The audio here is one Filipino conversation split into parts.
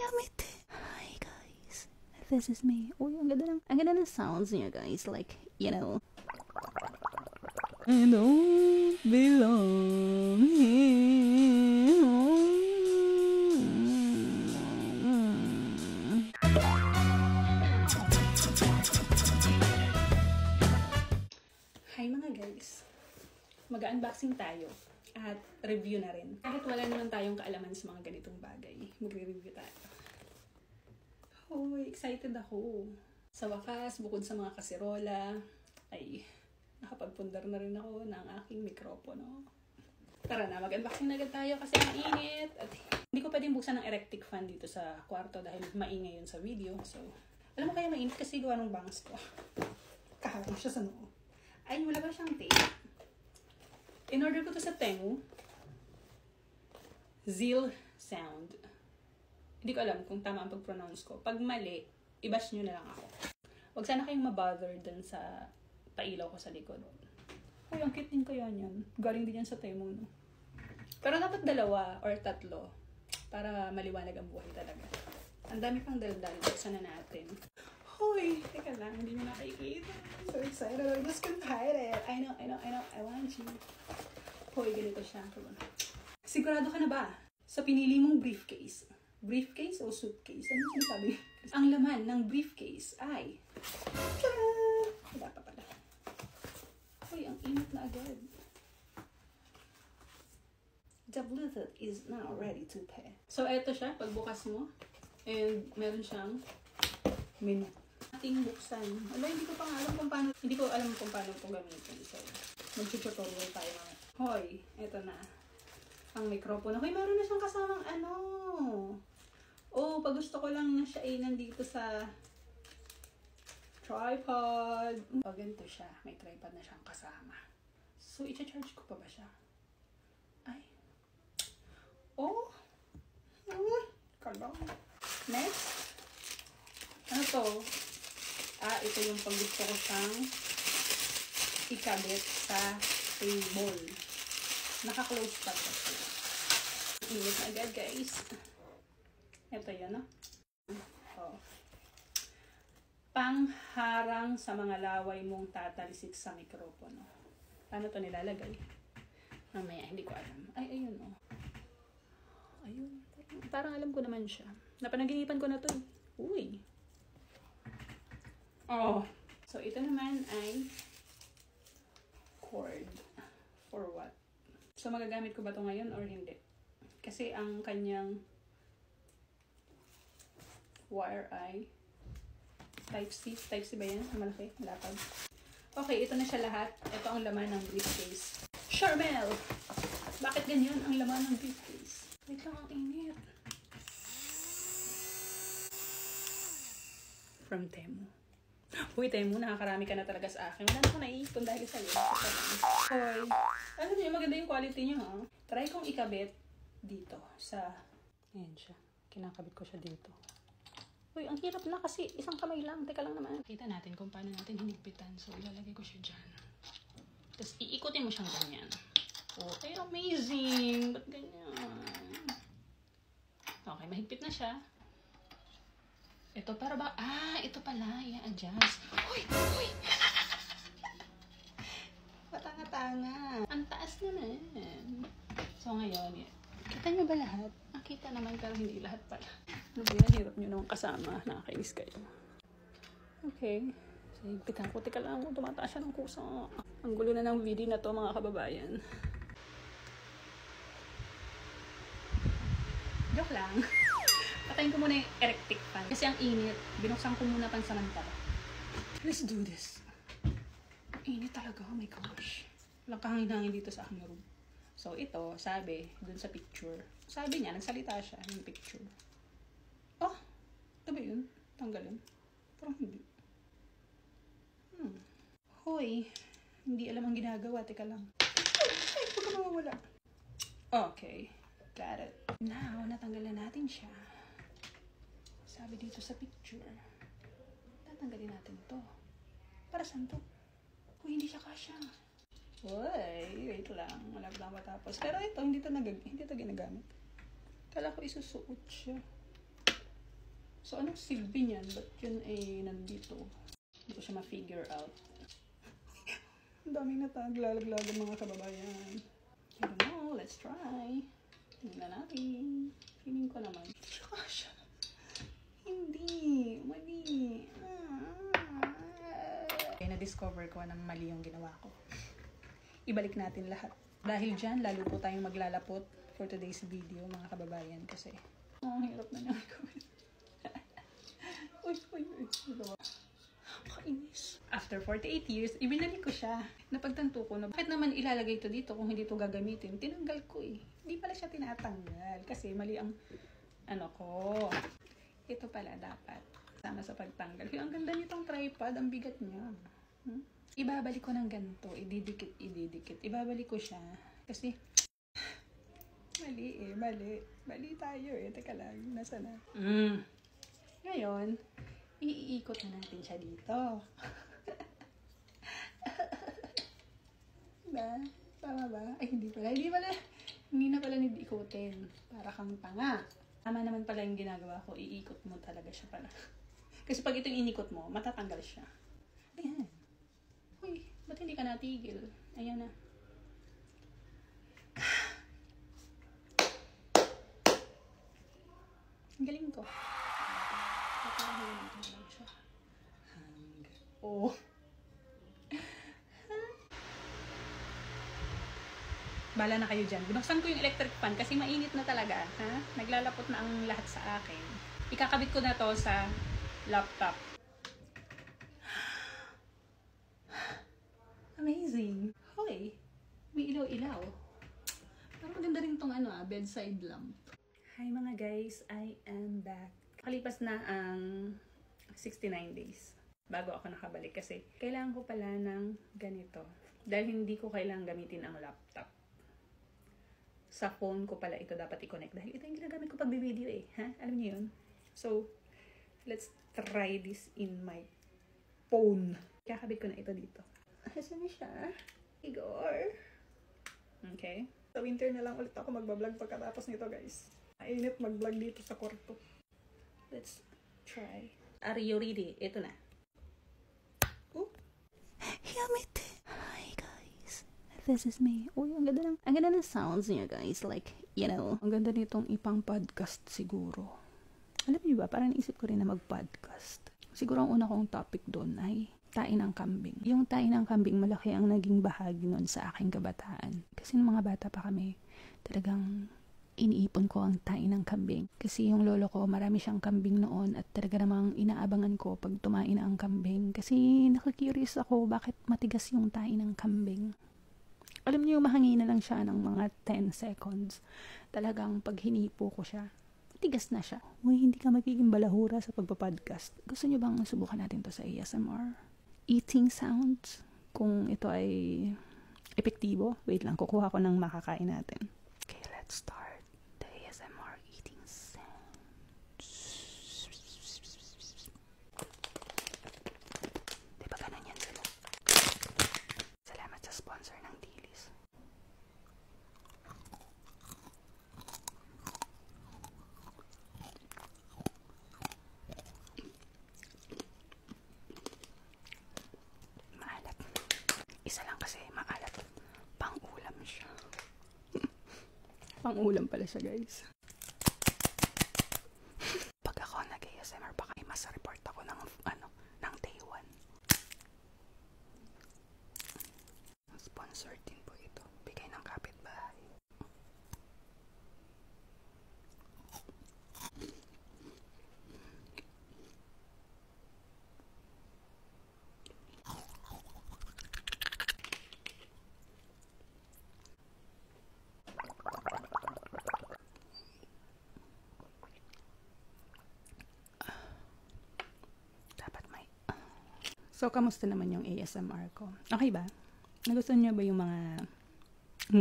Yamete. Hi guys, this is me. Uy, ang ganda ng sounds niya guys. Like, you know. I don't belong here. Hi mga guys. Mag-unboxing tayo. At review na rin. Kahit wala naman tayong kaalaman sa mga ganitong bagay, magre-review tayo. Hoy, excited ako. Sa wakas, bukod sa mga kaserola, ay nakapagpundar na rin ako ng aking mikropono. Tara na, mag-unboxing na agad tayo kasi mainit. At hindi ko pwedeng buksan ng electric fan dito sa kwarto dahil maingay yun sa video. So, alam mo kaya mainit kasi gawa ng bangs ko. Kaharap siya sa noo. Ay, wala ba siyang tape? In-order ko to sa Temu. Zeal Sound. Hindi ko alam kung tama ang pag-pronounce ko. Pag mali, i-bash nyo na lang ako. Huwag sana kayong mabother dun sa pailaw ko sa likod. Uy, ang cute din kaya yan. Galing din yan sa Temu, no? Pero dapat 2 or 3 para maliwanag ang buhay talaga. Ang dami pang daldal. Buksan na natin. Hoy! Teka lang, hindi mo nakikita. So excited. I'm just excited. I know. I want you. Hoy, ganito siya. Sigurado ka na ba sa pinili mong briefcase? Briefcase o suitcase? Ano sinasabi? Ang laman ng briefcase ay... Tara! Wala pa pala. Hoy, ang init na agad. The Bluetooth is now ready to pair. So, eto siya. Pagbukas mo. And meron siyang menu. Ating buksan. Ala, hindi ko alam kung paano ito gamitin. So, mag-tutorial tayo mga. Hoy, eto na. Ang mikropono. Hoy, meron na siyang kasamang ano. Oh, pag gusto ko lang na siya ay nandito sa tripod. Oh, ganito siya. May tripod na siyang kasama. So, i-charge ko pa ba siya? Ay. Oh. Kalong. Next. Ano to? Ito yung pag gusto ko siyang ikabit sa table. Naka-close pa to. Init na agad, guys. Ito yun, no? Oh. Pangharang sa mga laway mong tatalisik sa mikropono. Paano to nilalagay? Mamaya, hindi ko alam. Ay, ayun, oh. Ayun. Parang alam ko naman siya. Napanaginipan ko na to. Uy. Oh. So, ito naman ay cord. For what? So, magagamit ko ba ito ngayon or hindi? Kasi ang kanyang wire ay Type-C. Type-C ba yan? Malaki? Malapad. Okay, ito na siya lahat. Ito ang laman ng briefcase. Charmel! Bakit ganyan ang laman ng briefcase? Wait lang, ang init. From Temu. Uy, Temu, nakakarami ka na talaga sa akin. Wala na akong naiipon dahil sa'yo. Hoy. Alam niyo, maganda yung quality niyo, ha? Try kong ikabit dito sa... Ayan siya. Kinakabit ko siya dito. Uy, ang hirap na kasi isang kamay lang. Teka lang naman. Kita natin kung paano natin hinigpitan. So, ilalagay ko siya dyan. Tapos, iikutin mo siyang ganyan. Oh, ay, amazing! Ba't ganyan? Okay, mahigpit na siya. Ito para ba? Ito pala. I-adjust. Uy! Uy! Patanga-tanga. Ang taas naman. So, ngayon, kita nyo ba lahat? Kita naman pero hindi lahat pala. Ano ba yan? Hirap nyo naman kasama. Nakakainis kayo. Okay. So, higpitan ko. Teka lang. Tumataas siya ng kusa. Ang gulo na ng video na to, mga kababayan. Joke lang. Patayin ko muna yung electric fan. Kasi ang init. Binuksan ko muna pansamantala. Let's do this. Init talaga. Oh my gosh. Walang kahangin-hangin dito sa aking room. So, ito, sabi, dun sa picture. Sabi niya, nagsalita siya yung picture. Oh! Ito ba yun? Tanggalin? Parang hindi. Hoy! Hindi alam ang ginagawa. Teka lang. Ay! Huwag ka mawawala. Okay. Got it. Now, natanggal na natin siya. Sabi dito sa picture, tatanggalin natin to. Para saan to? Uy, hindi siya kasya. Uy, wait lang. Malapit lang matapos. Pero ito, hindi to ginagamit. Kala ko isusuot siya. So, anong silbi niyan? Ba't yun ay nandito? Hindi ko siya ma-figure out. Ang daming nataglalag-lag mga kababayan. I don't know. Let's try. Tingnan natin. Feeling ko naman. Tsaka siya. Hindi. Mali. Okay, na-discover ko na mali yung ginawa ko. Ibalik natin lahat. Dahil dyan, lalo po tayong maglalapot for today's video, mga kababayan. Kasi, ang hirap na niya gawin. Uy. Kainis. After 48 years, ibinalik ko siya. Napagtanto ko na bakit naman ilalagay ito dito kung hindi ito gagamitin. Tinanggal ko eh. Hindi pala siya tinatanggal. Kasi mali ang ano ko. Ito pala dapat. Sama sa pagtanggal. Ang ganda nitong tripod. Ang bigat niya. Ibabalik ko ng ganito. Ididikit. Ibabalik ko siya. Kasi mali eh. Mali tayo eh. Teka lang. Nasa na? Ngayon, iikot na natin siya dito. Diba? Tama ba? Ay, hindi pala. Hindi na pala need ikutin. Para kang tanga. Tama naman pala yung ginagawa ko. Iikot mo talaga siya pala. Kasi pag itong inikot mo, matatanggal siya. Ayan. Uy, ba't hindi ka natigil? Ayan na. Ang galing ko. Oh. Bala na kayo dyan. Binuksan ko yung electric fan kasi mainit na talaga. Ha? Naglalapot na ang lahat sa akin. Ikakabit ko na to sa laptop. Amazing. Hoy. May ilaw-ilaw. Parang maganda rin tong bedside lamp. Hi mga guys. I am back. Kalipas na ang 69 days bago ako nakabalik kasi kailangan ko pala ng ganito dahil hindi ko kailangan gamitin ang laptop. Sa phone ko pala ito dapat i-connect dahil ito yung ginagamit ko pag video eh. Ha? Alam niyo yun? So, let's try this in my phone. Kakabit ko na ito dito. Asan na siya? Igor. Okay. Sa winter na lang ulit ako magbablog pagkatapos nito guys. Mainit mag-vlog dito sa kwarto. Let's try. Are you ready? Ito na. Yamete. Hi guys. This is me. Uy, ang ganda ng sounds niya guys. Like, you know. Ang ganda nitong ipang podcast siguro. Alam niyo ba, parang naisip ko rin na mag-podcast. Siguro ang una kong topic doon ay tain ng kambing. Yung tain ng kambing, malaki ang naging bahagi nun sa aking kabataan. Kasi nung mga bata pa kami, talagang iniipon ko ang tain ng kambing. Kasi yung lolo ko, marami siyang kambing noon at talaga namang inaabangan ko pag tumain na ang kambing. Kasi nakakurious ako bakit matigas yung tain ng kambing. Alam niyo, mahangina lang siya ng mga 10 seconds. Talagang pag hinipo ko siya, matigas na siya. Uy, hindi ka magiging balahura sa pagpa-podcast. Gusto niyo bang subukan natin to sa ASMR? Eating sounds. Kung ito ay epektibo. Wait lang, kukuha ko ng makakain natin. Okay, let's start. Isa lang kasi maalat. Pang-ulam siya. Pang-ulam pala siya, guys. Pag ako nag-ASMR, baka mas report ako ng Taiwan. Sponsored din po ito. Bigay ng kapitbahay. So, kamusta naman yung ASMR ko? Okay ba? Nagustuhan niyo ba yung mga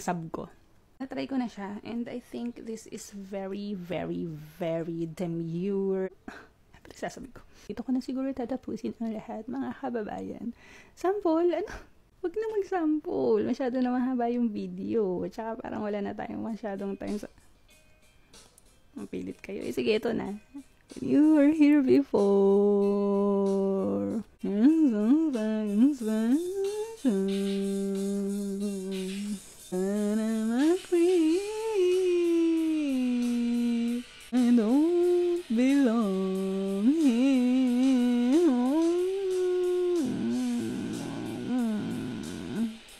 sub ko? Na-try ko na siya and I think this is very, very, very demure. Ano sasabi ko? Ito ko na siguro tatapusin ang lahat, mga kababayan. Sample? Huwag na mag-sample. Masyado na mahaba yung video. Tsaka parang wala na tayong masyadong time sa... Mapilit kayo. Sige, ito na. You were here before. And I'm a creep. I don't belong here.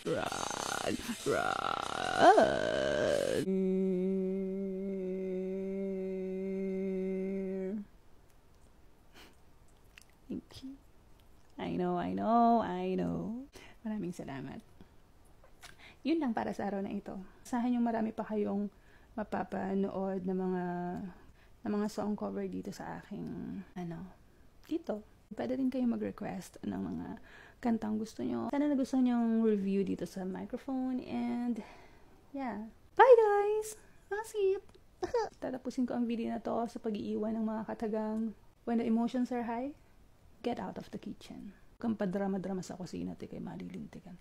Run, run. Thank you. I know. Maraming salamat. Yun lang para sa araw na ito. Asahan yung marami pa kayong mapapanood na mga song cover dito sa aking, dito. Pwede rin kayong mag-request ng mga kantang gusto nyo. Sana nagustuhan yung review dito sa microphone and, yeah. Bye guys! That's it! Tatapusin ko ang video na to sa pag-iiwan ng mga katagang when the emotions are high, get out of the kitchen. Kung padrama-drama sa kusina, kay malilintikan.